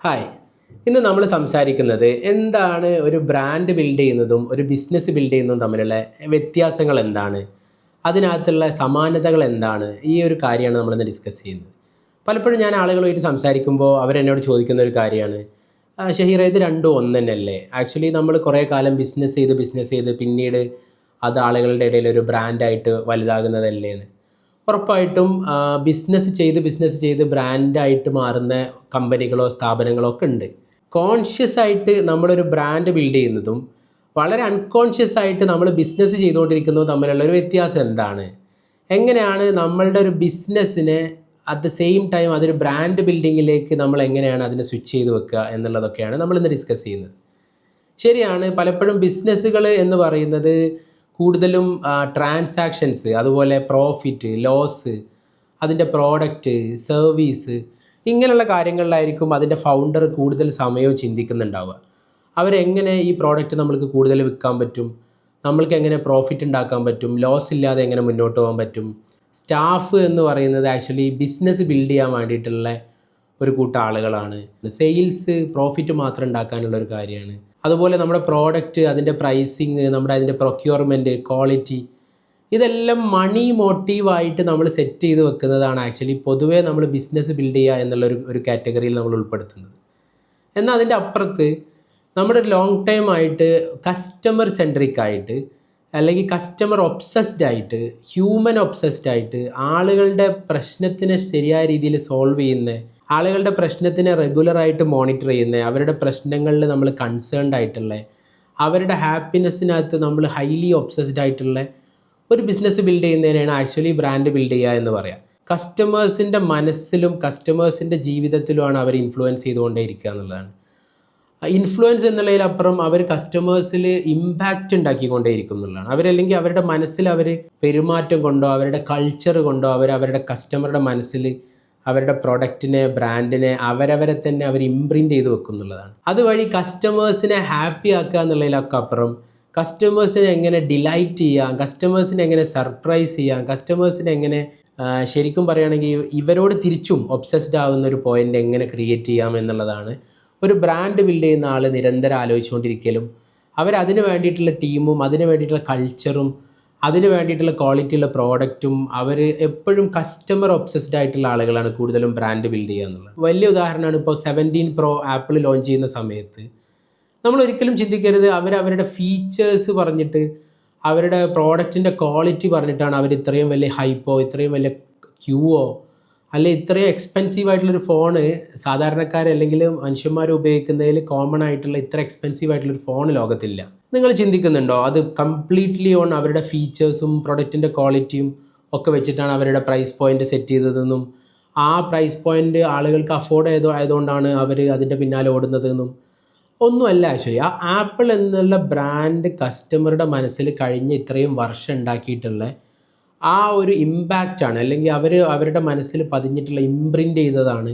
Hi. ഇന്ന് നമ്മൾ സംസാരിക്കുന്നത് എന്താണ് ഒരു ബ്രാൻഡ് ബിൽഡ് ചെയ്യുന്നതും ഒരു ബിസിനസ് ബിൽഡ് ചെയ്യുന്നതും തമ്മിലുള്ള വ്യത്യാസങ്ങൾ എന്താണ്? അതിനകത്തുള്ള സമാനതകൾ എന്താണ്? ഈ ഒരു കാര്യമാണ് നമ്മളിന്ന് ഡിസ്കസ് ചെയ്യുന്നത്. പലപ്പോഴും ഞാൻ ആളുകളുമായിട്ട് സംസാരിക്കുമ്പോൾ അവരെന്നോട് ചോദിക്കുന്ന ഒരു കാര്യമാണ്, ഷഹീറ ഇത് രണ്ടും ഒന്ന് തന്നെയല്ലേ? ആക്ച്വലി നമ്മൾ കുറേ കാലം ബിസിനസ് ചെയ്ത് പിന്നീട് അത് ആളുകളുടെ ഇടയിൽ ഒരു ബ്രാൻഡായിട്ട് വലുതാകുന്നതല്ലേ എന്ന്. ഉറപ്പായിട്ടും ബിസിനസ് ചെയ്ത് ബ്രാൻഡായിട്ട് മാറുന്ന കമ്പനികളോ സ്ഥാപനങ്ങളോ ഒക്കെ ഉണ്ട്. കോൺഷ്യസ് ആയിട്ട് നമ്മളൊരു ബ്രാൻഡ് ബിൽഡ് ചെയ്യുന്നതും വളരെ അൺകോൺഷ്യസ് ആയിട്ട് നമ്മൾ ബിസിനസ് ചെയ്തുകൊണ്ടിരിക്കുന്നതും തമ്മിലുള്ള ഒരു വ്യത്യാസം എന്താണ്? എങ്ങനെയാണ് നമ്മളുടെ ഒരു ബിസിനസ്സിനെ അറ്റ് ദ സെയിം ടൈം അതൊരു ബ്രാൻഡ് ബിൽഡിങ്ങിലേക്ക് നമ്മൾ എങ്ങനെയാണ് അതിനെ സ്വിച്ച് ചെയ്ത് വെക്കുക എന്നുള്ളതൊക്കെയാണ് നമ്മളിന്ന് ഡിസ്കസ് ചെയ്യുന്നത്. ശരിയാണ്, പലപ്പോഴും ബിസിനസ്സുകൾ എന്ന് പറയുന്നത് കൂടുതലും ട്രാൻസാക്ഷൻസ്, അതുപോലെ പ്രോഫിറ്റ് ലോസ്, അതിൻ്റെ പ്രോഡക്റ്റ് സർവീസ്, ഇങ്ങനെയുള്ള കാര്യങ്ങളിലായിരിക്കും അതിൻ്റെ ഫൗണ്ടർ കൂടുതൽ സമയവും ചിന്തിക്കുന്നുണ്ടാവുക. അവരെങ്ങനെ ഈ പ്രോഡക്റ്റ് നമ്മൾക്ക് കൂടുതൽ വിൽക്കാൻ പറ്റും, നമ്മൾക്ക് എങ്ങനെ പ്രോഫിറ്റ് ഉണ്ടാക്കാൻ പറ്റും, ലോസ് ഇല്ലാതെ എങ്ങനെ മുന്നോട്ട് പോകാൻ പറ്റും. സ്റ്റാഫ് എന്ന് പറയുന്നത് ആക്ച്വലി ബിസിനസ് ബിൽഡ് ചെയ്യാൻ വേണ്ടിയിട്ടുള്ള ഒരു കൂട്ടം ആളുകളാണ്. സെയിൽസ് പ്രോഫിറ്റ് മാത്രം ഉണ്ടാക്കാനുള്ള ഒരു കാര്യമാണ്. അതുപോലെ നമ്മുടെ പ്രോഡക്റ്റ്, അതിൻ്റെ പ്രൈസിങ്, അതിൻ്റെ പ്രൊക്യൂർമെൻറ്റ്, ക്വാളിറ്റി, ഇതെല്ലാം മണി മോട്ടീവായിട്ട് നമ്മൾ സെറ്റ് ചെയ്ത് വെക്കുന്നതാണ് ആക്ച്വലി പൊതുവേ നമ്മൾ ബിസിനസ് ബിൽഡ് ചെയ്യുക എന്നുള്ള ഒരു കാറ്റഗറിയിൽ നമ്മൾ ഉൾപ്പെടുത്തുന്നത്. എന്നാൽ അതിൻ്റെ അപ്പുറത്ത് നമ്മുടെ ലോങ് ടൈം ആയിട്ട് കസ്റ്റമർ സെൻട്രിക് ആയിട്ട്, അല്ലെങ്കിൽ കസ്റ്റമർ ഒബ്സസ്ഡ് ആയിട്ട്, ഹ്യൂമൻ ഒബ്സസ്ഡ് ആയിട്ട്, ആളുകളുടെ പ്രശ്നത്തിനെ ശരിയായ രീതിയിൽ സോൾവ് ചെയ്യുന്ന, ആളുകളുടെ പ്രശ്നത്തിനെ റെഗുലറായിട്ട് മോണിറ്റർ ചെയ്യുന്ന, അവരുടെ പ്രശ്നങ്ങളിൽ നമ്മൾ കൺസേൺഡ് ആയിട്ടുള്ള, അവരുടെ ഹാപ്പിനെസ്സിനകത്ത് നമ്മൾ ഹൈലി ഒബ്സസ്ഡ് ആയിട്ടുള്ള ഒരു ബിസിനസ് ബിൽഡ് ചെയ്യുന്നതിനാണ് ആക്ച്വലി ബ്രാൻഡ് ബിൽഡ് ചെയ്യുക എന്ന് പറയാം. കസ്റ്റമേഴ്സിൻ്റെ മനസ്സിലും കസ്റ്റമേഴ്സിൻ്റെ ജീവിതത്തിലുമാണ് അവർ ഇൻഫ്ലുവൻസ് ചെയ്തുകൊണ്ടേ ഇരിക്കുക എന്നുള്ളതാണ്. ഇൻഫ്ലുവൻസ് എന്നുള്ളതിലപ്പുറം അവർ കസ്റ്റമേഴ്സിൽ ഇമ്പാക്റ്റ് ഉണ്ടാക്കിക്കൊണ്ടേയിരിക്കും എന്നുള്ളതാണ്. അവരല്ലെങ്കിൽ അവരുടെ മനസ്സിൽ അവർ പെരുമാറ്റം കൊണ്ടോ അവരുടെ കൾച്ചർ കൊണ്ടോ അവരുടെ കസ്റ്റമറുടെ മനസ്സിൽ അവരുടെ പ്രൊഡക്റ്റിനെ, ബ്രാൻഡിനെ അവരവരെ തന്നെ അവർ ഇംപ്രിൻ്റ് ചെയ്ത് വെക്കും എന്നുള്ളതാണ്. അതുവഴി കസ്റ്റമേഴ്സിനെ ഹാപ്പി ആക്കുക എന്നുള്ളതിലൊക്കെ അപ്പുറം കസ്റ്റമേഴ്സിനെ എങ്ങനെ ഡിലൈറ്റ് ചെയ്യാം, കസ്റ്റമേഴ്സിനെ എങ്ങനെ സർപ്രൈസ് ചെയ്യാം, കസ്റ്റമേഴ്സിനെ എങ്ങനെ ശരിക്കും പറയുകയാണെങ്കിൽ ഇവരോട് തിരിച്ചും ഒബ്സസ്ഡ് ആവുന്ന ഒരു പോയിൻ്റ് എങ്ങനെ ക്രിയേറ്റ് ചെയ്യാം എന്നുള്ളതാണ് ഒരു ബ്രാൻഡ് ബിൽഡ് ചെയ്യുന്ന ആൾ നിരന്തരം ആലോചിച്ചുകൊണ്ടിരിക്കലും അവരതിന് വേണ്ടിയിട്ടുള്ള ടീമും അതിന് വേണ്ടിയിട്ടുള്ള കൾച്ചറും അതിന് വേണ്ടിയിട്ടുള്ള ക്വാളിറ്റിയുള്ള പ്രോഡക്റ്റും അവർ എപ്പോഴും കസ്റ്റമർ ഒബ്സസ്ഡ് ആയിട്ടുള്ള ആളുകളാണ് കൂടുതലും ബ്രാൻഡ് ബിൽഡ് ചെയ്യുക എന്നുള്ളത്. വലിയ ഉദാഹരണമാണ് ഇപ്പോൾ 17 Pro ആപ്പിൾ ലോഞ്ച് ചെയ്യുന്ന സമയത്ത് നമ്മൾ ഒരിക്കലും ചിന്തിക്കരുത് അവരുടെ ഫീച്ചേഴ്സ് പറഞ്ഞിട്ട്, അവരുടെ പ്രോഡക്റ്റിൻ്റെ ക്വാളിറ്റി പറഞ്ഞിട്ടാണ് അവർ ഇത്രയും വലിയ ഹൈപ്പോ, ഇത്രയും വലിയ ക്യൂവോ, അല്ലെ ഇത്രയും എക്സ്പെൻസീവ് ആയിട്ടുള്ളൊരു ഫോണ് അല്ലെങ്കിൽ മനുഷ്യന്മാർ ഉപയോഗിക്കുന്നതിൽ കോമൺ ആയിട്ടുള്ള ഇത്ര എക്സ്പെൻസീവ് ആയിട്ടുള്ളൊരു ഫോൺ ലോകത്തില്ല. നിങ്ങൾ ചിന്തിക്കുന്നുണ്ടോ അത് കംപ്ലീറ്റ്ലി ഓൺ അവരുടെ ഫീച്ചേഴ്സും പ്രൊഡക്റ്റിൻ്റെ ക്വാളിറ്റിയും ഒക്കെ വെച്ചിട്ടാണ് അവരുടെ പ്രൈസ് പോയിൻ്റ് സെറ്റ് ചെയ്തതെന്നും ആ പ്രൈസ് പോയിൻ്റ് ആളുകൾക്ക് അഫോർഡ് ആയതുകൊണ്ടാണ് അവർ അതിൻ്റെ പിന്നാലെ ഓടുന്നതെന്നും ഒന്നുമല്ല. ആക്ച്വലി ആ ആപ്പിൾ എന്നുള്ള ബ്രാൻഡ് കസ്റ്റമറുടെ മനസ്സിൽ കഴിഞ്ഞ ഇത്രയും വർഷം ഉണ്ടാക്കിയിട്ടുള്ള ആ ഒരു ഇമ്പാക്റ്റാണ്, അല്ലെങ്കിൽ അവരുടെ മനസ്സിൽ പതിഞ്ഞിട്ടുള്ള ഇംപ്രിൻ്റ് ചെയ്തതാണ്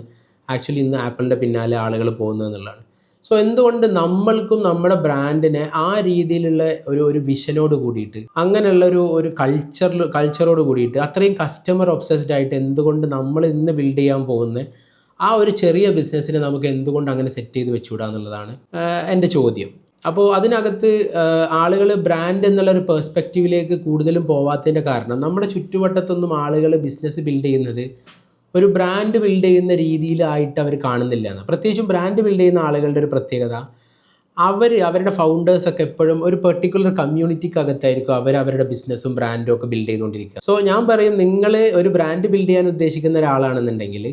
ആക്ച്വലി ഇന്ന് ആപ്പിളിൻ്റെ പിന്നാലെ ആളുകൾ പോകുന്നത് എന്നുള്ളതാണ്. സോ എന്തുകൊണ്ട് നമ്മൾക്കും നമ്മുടെ ബ്രാൻഡിനെ ആ രീതിയിലുള്ള ഒരു വിഷനോട് കൂടിയിട്ട്, അങ്ങനെയുള്ള ഒരു കൾച്ചറോട് കൂടിയിട്ട്, അത്രയും കസ്റ്റമർ ഒബ്സസ്ഡ് ആയിട്ട് എന്തുകൊണ്ട് നമ്മൾ ഇന്ന് ബിൽഡ് ചെയ്യാൻ പോകുന്ന ആ ഒരു ചെറിയ ബിസിനസ്സിനെ നമുക്ക് എന്തുകൊണ്ട് അങ്ങനെ സെറ്റ് ചെയ്ത് വെച്ചുകൂടാ എന്നുള്ളതാണ് എൻ്റെ ചോദ്യം. അപ്പോൾ അതിനകത്ത് ആളുകൾ ബ്രാൻഡ് എന്നുള്ളൊരു പെർസ്പെക്റ്റീവിലേക്ക് കൂടുതലും പോവാത്തതിൻ്റെ കാരണം നമ്മുടെ ചുറ്റുവട്ടത്തൊന്നും ആളുകൾ ബിസിനസ് ബിൽഡ് ചെയ്യുന്നത് ഒരു ബ്രാൻഡ് ബിൽഡ് ചെയ്യുന്ന രീതിയിലായിട്ട് അവർ കാണുന്നില്ല എന്ന്. പ്രത്യേകിച്ചും ബ്രാൻഡ് ബിൽഡ് ചെയ്യുന്ന ആളുകളുടെ ഒരു പ്രത്യേകത, അവരുടെ ഫൗണ്ടേഴ്സൊക്കെ എപ്പോഴും ഒരു പെർട്ടിക്കുലർ കമ്മ്യൂണിറ്റിക്കകത്തായിരിക്കും അവരുടെ ബിസിനസ്സും ബ്രാൻഡും ഒക്കെ ബിൽഡ് ചെയ്തുകൊണ്ടിരിക്കുക. സോ ഞാൻ പറയും, നിങ്ങൾ ഒരു ബ്രാൻഡ് ബിൽഡ് ചെയ്യാൻ ഉദ്ദേശിക്കുന്ന ഒരാളാണെന്നുണ്ടെങ്കിൽ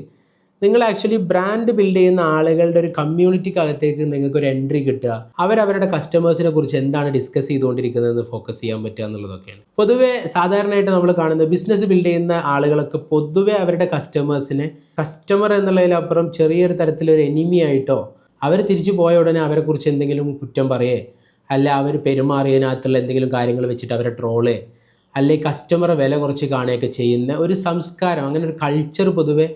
നിങ്ങൾ ആക്ച്വലി ബ്രാൻഡ് ബിൽഡ് ചെയ്യുന്ന ആളുകളുടെ ഒരു കമ്മ്യൂണിറ്റിക്കകത്തേക്ക് നിങ്ങൾക്ക് ഒരു എൻട്രി കിട്ടുക, അവരുടെ കസ്റ്റമേഴ്സിനെ കുറിച്ച് എന്താണ് ഡിസ്കസ് ചെയ്തുകൊണ്ടിരിക്കുന്നതെന്ന് ഫോക്കസ് ചെയ്യാൻ പറ്റുക എന്നുള്ളതൊക്കെയാണ്. പൊതുവേ സാധാരണയായിട്ട് നമ്മൾ കാണുന്ന ബിസിനസ് ബിൽഡ് ചെയ്യുന്ന ആളുകളൊക്കെ പൊതുവേ അവരുടെ കസ്റ്റമർ എന്നുള്ളതിലപ്പുറം ചെറിയൊരു തരത്തിലൊരു എനിമി ആയിട്ടോ, അവർ തിരിച്ചു പോയ ഉടനെ അവരെക്കുറിച്ച് എന്തെങ്കിലും കുറ്റം പറയേ, അല്ല അവർ പെരുമാറിയതിനകത്തുള്ള എന്തെങ്കിലും കാര്യങ്ങൾ വെച്ചിട്ട് അവരെ ട്രോളേ, അല്ലെങ്കിൽ കസ്റ്റമറെ വില കുറച്ച് കാണുകയൊക്കെ ചെയ്യുന്ന ഒരു സംസ്കാരം, അങ്ങനെ ഒരു കൾച്ചർ പൊതുവേ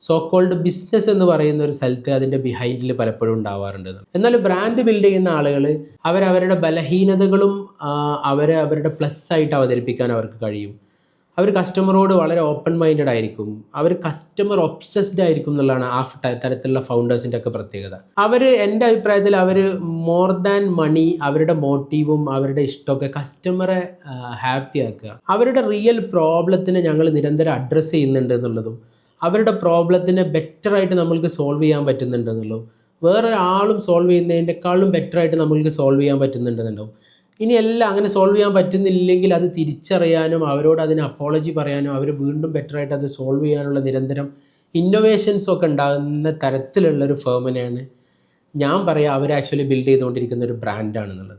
സോ കോൾഡ് ബിസിനസ് എന്ന് പറയുന്ന ഒരു സ്ഥലത്ത് അതിൻ്റെ ബിഹൈൻഡിൽ പലപ്പോഴും ഉണ്ടാവാറുണ്ട്. എന്നാൽ ബ്രാൻഡ് ബിൽഡ് ചെയ്യുന്ന ആളുകൾ അവരുടെ ബലഹീനതകളും അവരുടെ പ്ലസ് ആയിട്ട് അവതരിപ്പിക്കാൻ അവർക്ക് കഴിയും. അവർ കസ്റ്റമറോട് വളരെ ഓപ്പൺ മൈൻഡഡ് ആയിരിക്കും, അവർ കസ്റ്റമർ ഒബ്സസ്ഡ് ആയിരിക്കും എന്നുള്ളതാണ് ആ തരത്തിലുള്ള ഫൗണ്ടേഴ്സിൻ്റെ ഒക്കെ പ്രത്യേകത. അവർ എൻ്റെ അഭിപ്രായത്തിൽ അവർ മോർ ദാൻ മണി അവരുടെ മോട്ടീവും അവരുടെ ഇഷ്ടമൊക്കെ കസ്റ്റമറെ ഹാപ്പി ആക്കുക. അവരുടെ റിയൽ പ്രോബ്ലത്തിനെ ഞങ്ങൾ നിരന്തരം അഡ്രസ്സ് ചെയ്യുന്നുണ്ട് എന്നുള്ളതും അവരുടെ പ്രോബ്ലത്തിനെ ബെറ്ററായിട്ട് നമ്മൾക്ക് സോൾവ് ചെയ്യാൻ പറ്റുന്നുണ്ട് എന്നുള്ളതും വേറൊരാളും സോൾവ് ചെയ്യുന്നതിൻ്റെക്കാളും ബെറ്ററായിട്ട് നമ്മൾക്ക് സോൾവ് ചെയ്യാൻ പറ്റുന്നുണ്ടെന്നുണ്ടാവും. ഇനി എല്ലാം അങ്ങനെ സോൾവ് ചെയ്യാൻ പറ്റുന്നില്ലെങ്കിൽ അത് തിരിച്ചറിയാനും അവരോട് അതിന് അപ്പോളജി പറയാനും അവർ വീണ്ടും ബെറ്ററായിട്ട് അത് സോൾവ് ചെയ്യാനുള്ള നിരന്തരം ഇന്നോവേഷൻസൊക്കെ ഉണ്ടാകുന്ന തരത്തിലുള്ളൊരു ഫേമിനെയാണ് ഞാൻ പറയുക അവർ ആക്ച്വലി ബിൽഡ് ചെയ്തുകൊണ്ടിരിക്കുന്ന ഒരു ബ്രാൻഡാണെന്നുള്ളത്.